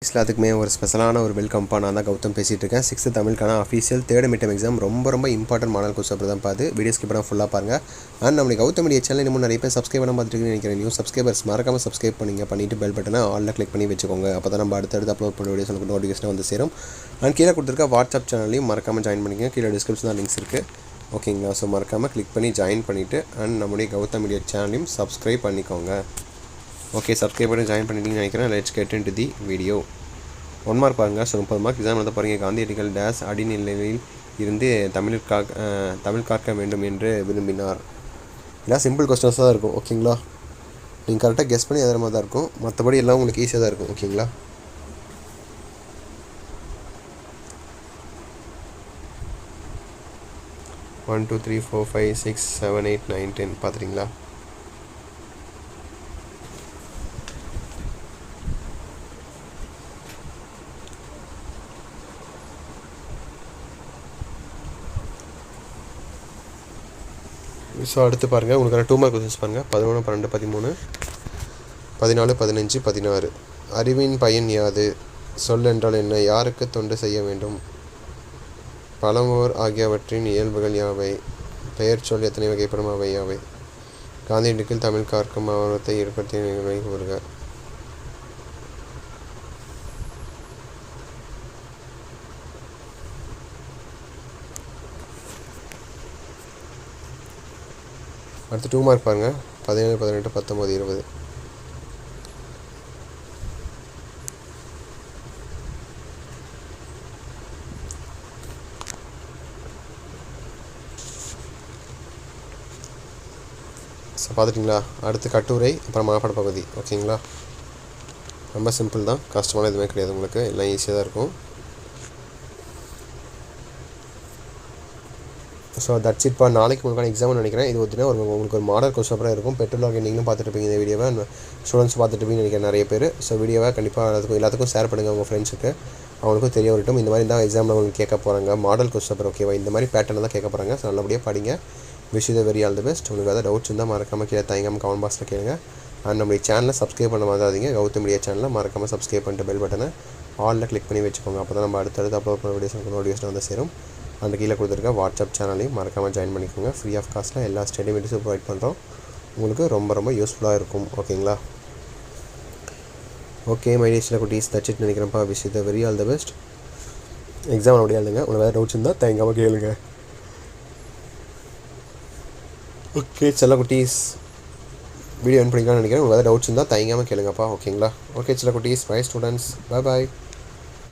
எல்லாத்துக்குமே ஒரு ஸ்பெஷலான ஒரு வெல்கம்ப்பா. நான் தான் கௌதம் பேசிகிட்டு இருக்கேன். 6th தமிழுக்கான அஃபீஷியல் 3rd மிட்டம் எக்ஸாம் ரொம்ப இம்பார்ட்டன்ட் மாடல் கொஸ்டின் பேப்பர் தான் பார்த்து வீடியோ ஸ்கிப் பண்ணால் ஃபுல்லாக பாருங்கள். அண்ட் நம்மளுக்கு கௌதம் மீடியா சேனல் இன்னும் நிறைய பேர் சப்ஸ்கிரைப் பண்ண பார்த்துருக்கீங்கன்னு நினைக்கிறேன். நியூ சப்ஸ்கிரைபர்ஸ் மறக்காமல் சப்ஸ்கிரைப் பண்ணிவிட்டு பெல் பட்டனை ஆலில் கிளிக் பண்ணி வச்சுக்கோங்க. அப்போ தான் நம்ம அடுத்தடுத்து அப்லோட் பண்ண வீடியோஸ் உங்களுக்கு நோட்டிஃபிகேஷன் வந்து சேரும். அண்ட் கீழே கொடுத்துருக்க வாட்ஸ்அப் சேனலையும் மறக்காமல் ஜாயின் பண்ணிக்கோங்க. கீழே டிஸ்கிரிப்ஷன் தான் லிங்க்ஸ் இருக்குது. ஓகேங்களா? ஸோ மறக்காமல் கிளிக் பண்ணி ஜாயின் பண்ணிவிட்டு அண்ட் நம்முடைய கௌதம் மீடியா சேனலையும் சப்ஸ்கிரைப் பண்ணிக்கோங்க. ஓகே, சப்ஸ்கிரைப் பண்ணி ஜாயின் பண்ணிட்டீங்கன்னு நினைக்கிறேன். Let's get into the video. 1 mark பாருங்கள். ஸோ 30 மார்க் எக்ஸாம் எழுத பாருங்கள். காந்தியடிகள் டேஸ் அடிநிலையில் இருந்து தமிழ் காக்க வேண்டும் என்று விரும்பினார். எல்லாம் சிம்பிள் கொஸ்டின்ஸ் தான் இருக்கும். ஓகேங்களா? நீங்கள் கரெக்டாக கெஸ் பண்ணி அதே மாதிரி தான் இருக்கும். மற்றபடி எல்லாம் உங்களுக்கு ஈஸியாக தான் இருக்கும். ஓகேங்களா? ஒன் 2 3 4 5 6 7 8 9 10 பார்த்துட்டிங்களா? ஸோ அடுத்து பாருங்கள். உங்களுக்கு 2 மார்க் கொஸ்டின்ஸ் பாருங்கள். 11 12 13 14 15 16. அறிவின் பயன் யாது? சொல் என்றால் என்ன? யாருக்கு தொண்டு செய்ய வேண்டும்? பழமோர் ஆகியவற்றின் இயல்புகள் யாவை? பெயர் சொல் எத்தனை வகைப்படும்? அவை யாவை? காந்தியடிகள் தமிழ் காக்கும் ஆர்வத்தை ஏற்படுத்திய நிகழ்வை கூறுக. அடுத்து 2 மார்க் பாருங்கள். 17 18 19 20. ஸோ பார்த்துட்டிங்களா? அடுத்து கட்டுரை, அப்புறம் மாவட்ட பகுதி. ஓகேங்களா? ரொம்ப சிம்பிள் தான், கஷ்டமான எதுவுமே கிடையாது. உங்களுக்கு எல்லாம் ஈஸியாக தான் இருக்கும். ஸோ தட்ஸ் இட் பா. நாளைக்கு உங்களுக்கான எக்ஸாம்னு நினைக்கிறேன். இது உங்களுக்கு ஒரு மாடல் கொஸ்டின் பேப்பராக இருக்கும். பெட்ரோல் லாக் நீங்களும் பார்த்துட்டு இருப்பீங்க இந்த வீடியோவை. ஸ்டூடெண்ட்ஸ் பார்த்துட்டு இருப்பீங்கன்னு நினைக்கிறேன் நிறைய பேர். ஸோ வீடியோவை கண்டிப்பாக எல்லாத்துக்கும் ஷேர் பண்ணுங்கள் உங்கள் ஃப்ரெண்ட்ஸுக்கு. அவங்களுக்கும் தெரிய வரட்டும். இந்த மாதிரி தான் எக்ஸாமில் உங்களுக்கு கேட்க போகிறாங்க மாடல் கொஸ்டின் பேப்பர். ஓகேவா? இந்த மாதிரி பேட்டர்ன் தான் கேட்க போகிறாங்க. ஸோ நல்லபடியாக படிங்க. Wish you the very all the best. உங்களுக்கு ஏதாவது டவுட்ஸ் இருந்தால் மறக்காமல் கீழே தயங்காமல் கமெண்ட் பாக்ஸில் கேளுங்க. அண்ட் நம்மளுடைய சேனலை சப்ஸ்கிரைப் பண்ண மாதிரிங்க. கௌதம் மீடியா சேனலில் மறக்காமல் சப்ஸ்கிரைப் பண்ணிட்டு பெல் பட்டனை ஆலில் கிளிக் பண்ணி வச்சுக்கோங்க. அப்போ தான் நம்ம அடுத்தடுத்து அப்லோட் பண்ண வீடியோஸ் உங்களுக்கு நோட்டிஃபிகேஷன் வந்து சேரும். அந்த கீழே கொடுத்துருக்க வாட்ஸ்அப் சேனலையும் மறக்காமல் ஜாயின் பண்ணிக்கோங்க. ஃப்ரீ ஆஃப் காஸ்ட்டில் எல்லா ஸ்டடி மெட்டீரியல்ஸும் ப்ரொவைட் பண்ணுறோம். உங்களுக்கு ரொம்ப யூஸ்ஃபுல்லாக இருக்கும். ஓகேங்களா? ஓகே மை டியர் சில குட்டீஸ், தட்ஸ் இட் நினைக்கிறேன்ப்பா. Wish you the very all the best. Exam அப்படியே எழுதுங்க. உங்களுக்கு வேறு டவுட்ஸ் இருந்தால் தயங்காமல் கேளுங்க. ஓகே சில குட்டீஸ், வீடியோ என் பண்ணிக்கலாம்னு நினைக்கிறேன். உங்களுக்கு வேறு டவுட்ஸ் இருந்தால் தயங்காமல் கேளுங்கப்பா. ஓகேங்களா? ஓகே சில குட்டீஸ், பை ஸ்டூடெண்ட்ஸ், பை பாய்.